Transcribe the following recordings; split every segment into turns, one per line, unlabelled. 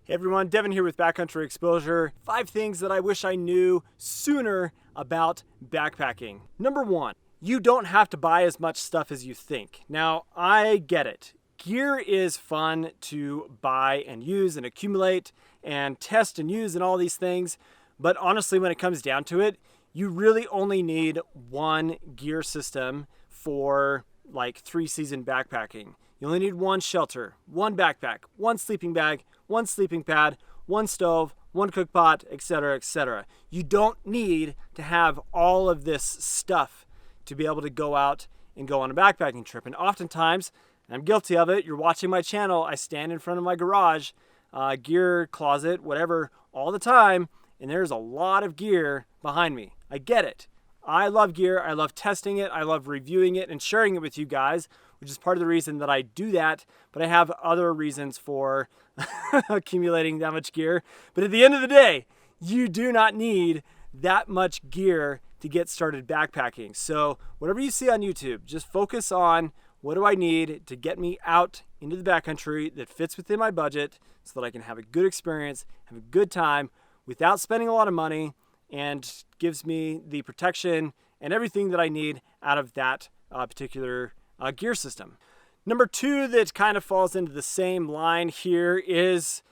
Hey everyone, Devin here with Backcountry Exposure. 5 things that I wish I knew sooner about backpacking. Number 1, you don't have to buy as much stuff as you think. Now, I get it. Gear is fun to buy and use and accumulate and test and use and all these things. But honestly, when it comes down to it, you really only need one gear system for like 3-season backpacking. You only need one shelter, one backpack, one sleeping bag, one sleeping pad, one stove, one cook pot, etc., etc. You don't need to have all of this stuff to be able to go out and go on a backpacking trip. And oftentimes, and I'm guilty of it, you're watching my channel, I stand in front of my garage, gear closet, whatever, all the time, and there's a lot of gear behind me. I get it. I love gear, I love testing it, I love reviewing it and sharing it with you guys, which is part of the reason that I do that, but I have other reasons for accumulating that much gear. But at the end of the day, you do not need that much gear to get started backpacking. So whatever you see on YouTube, just focus on what do I need to get me out into the backcountry that fits within my budget so that I can have a good experience, have a good time without spending a lot of money, and gives me the protection and everything that I need out of that particular gear system. Number 2 that kind of falls into the same line here is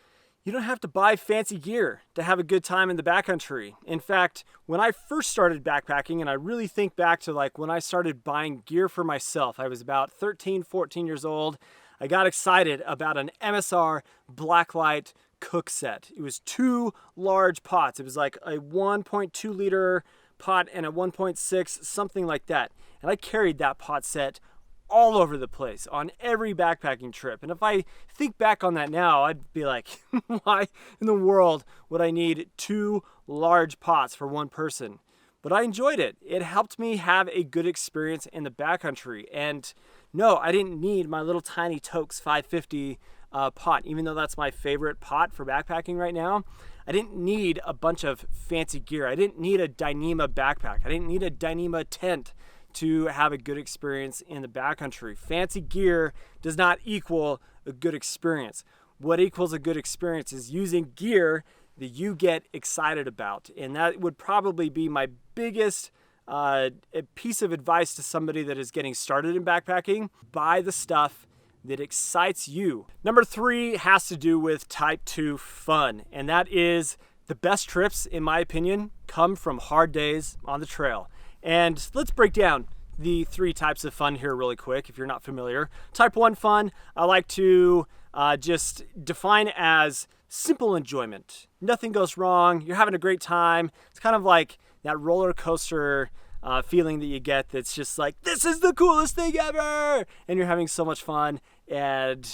you don't have to buy fancy gear to have a good time in the backcountry. In fact, when I first started backpacking, and I really think back to like when I started buying gear for myself, I was about 13, 14 years old. I got excited about an MSR Blacklight cook set. It was 2 large pots. It was like a 1.2 liter pot and a 1.6, something like that. And I carried that pot set all over the place on every backpacking trip. And if I think back on that now, I'd be like, why in the world would I need 2 large pots for one person? But I enjoyed it. It helped me have a good experience in the backcountry. And no, I didn't need my little tiny Toaks 550 pot, even though that's my favorite pot for backpacking right now. I didn't need a bunch of fancy gear. I didn't need a Dyneema backpack. I didn't need a Dyneema tent to have a good experience in the backcountry. Fancy gear does not equal a good experience. What equals a good experience is using gear that you get excited about. And that would probably be my biggest piece of advice to somebody that is getting started in backpacking. Buy the stuff that excites you. Number 3 has to do with type 2 fun. And that is the best trips, in my opinion, come from hard days on the trail. And let's break down the 3 types of fun here really quick if you're not familiar. Type 1 fun, I like to just define as simple enjoyment. Nothing goes wrong, you're having a great time. It's kind of like that roller coaster feeling that you get that's just like, this is the coolest thing ever! And you're having so much fun, and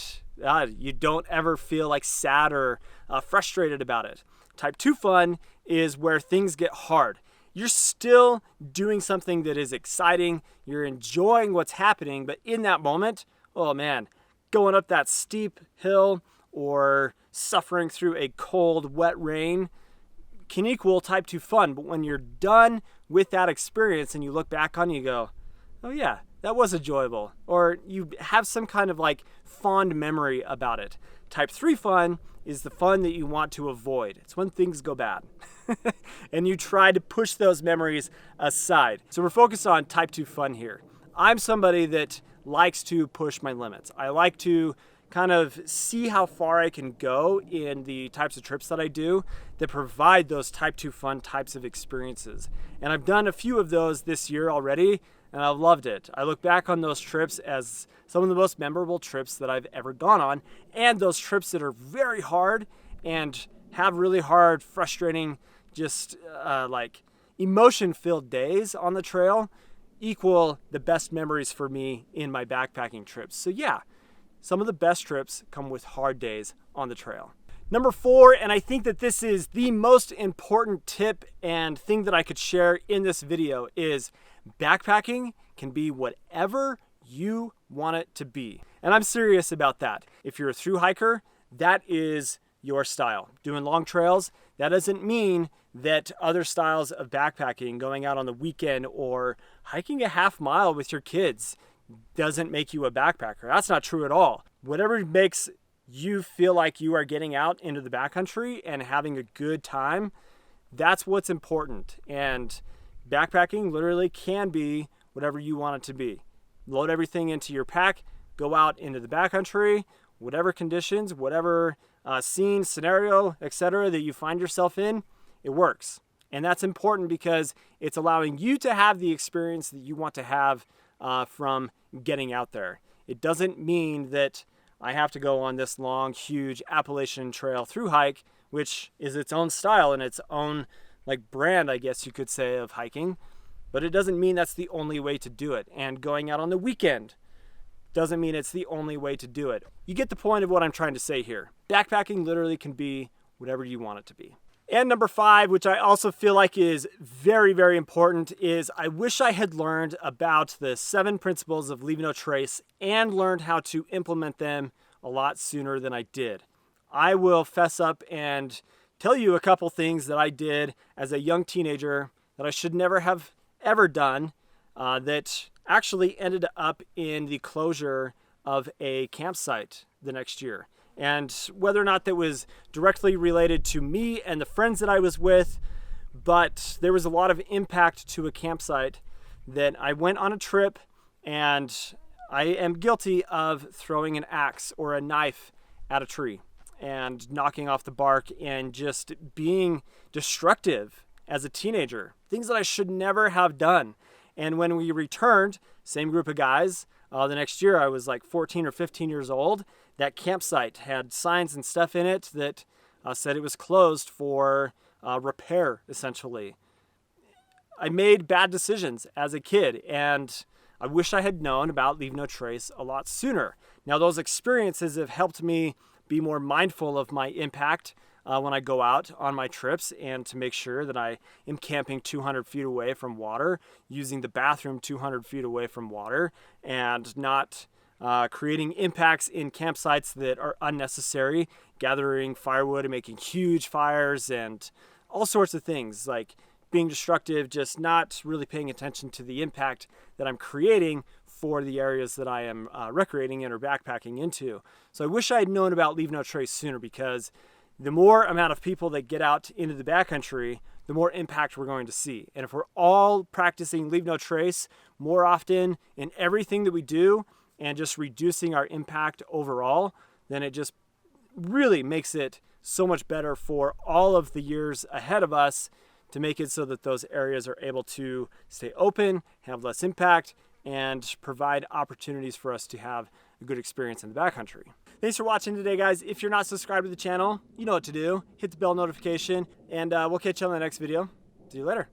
you don't ever feel like sad or frustrated about it. Type 2 fun is where things get hard. You're still doing something that is exciting, you're enjoying what's happening, but in that moment, oh man, going up that steep hill or suffering through a cold, wet rain can equal type 2 fun. But when you're done with that experience and you look back on it, you go, oh yeah, that was enjoyable. Or you have some kind of like fond memory about it. Type 3 fun is the fun that you want to avoid. It's when things go bad. And you try to push those memories aside. So we're focused on type 2 fun here. I'm somebody that likes to push my limits. I like to kind of see how far I can go in the types of trips that I do that provide those type 2 fun types of experiences. And I've done a few of those this year already, and I've loved it. I look back on those trips as some of the most memorable trips that I've ever gone on, and those trips that are very hard and have really hard, frustrating, just like emotion-filled days on the trail equal the best memories for me in my backpacking trips. So yeah, some of the best trips come with hard days on the trail. Number 4, and I think that this is the most important tip and thing that I could share in this video, is backpacking can be whatever you want it to be. And I'm serious about that. If you're a thru hiker, that is your style. Doing long trails, that doesn't mean that other styles of backpacking, going out on the weekend or hiking a half mile with your kids, doesn't make you a backpacker. That's not true at all. Whatever makes you feel like you are getting out into the backcountry and having a good time, that's what's important. And backpacking literally can be whatever you want it to be. Load everything into your pack, go out into the backcountry, whatever conditions, whatever scene, scenario, etc. that you find yourself in, it works. And that's important because it's allowing you to have the experience that you want to have from getting out there. It doesn't mean that I have to go on this long, huge Appalachian Trail through hike, which is its own style and its own like brand, I guess you could say, of hiking. But it doesn't mean that's the only way to do it. And going out on the weekend doesn't mean it's the only way to do it. You get the point of what I'm trying to say here. Backpacking literally can be whatever you want it to be. And number 5, which I also feel like is very, very important, is I wish I had learned about the 7 principles of Leave No Trace and learned how to implement them a lot sooner than I did. I will fess up and tell you a couple things that I did as a young teenager that I should never have ever done that actually ended up in the closure of a campsite the next year. And whether or not that was directly related to me and the friends that I was with, but there was a lot of impact to a campsite that I went on a trip, and I am guilty of throwing an axe or a knife at a tree and knocking off the bark and just being destructive as a teenager. Things that I should never have done. And when we returned, same group of guys, the next year I was like 14 or 15 years old. That campsite had signs and stuff in it that said it was closed for repair, essentially. I made bad decisions as a kid, and I wish I had known about Leave No Trace a lot sooner. Now, those experiences have helped me be more mindful of my impact when I go out on my trips, and to make sure that I am camping 200 feet away from water, using the bathroom 200 feet away from water, and not creating impacts in campsites that are unnecessary, gathering firewood and making huge fires and all sorts of things, like being destructive, just not really paying attention to the impact that I'm creating for the areas that I am recreating in or backpacking into. So I wish I had known about Leave No Trace sooner, because the more amount of people that get out into the backcountry, the more impact we're going to see. And if we're all practicing Leave No Trace more often in everything that we do and just reducing our impact overall, then it just really makes it so much better for all of the years ahead of us, to make it so that those areas are able to stay open, have less impact, and provide opportunities for us to have a good experience in the backcountry. Thanks for watching today, guys. If you're not subscribed to the channel, you know what to do. Hit the bell notification, and we'll catch you on the next video. See you later.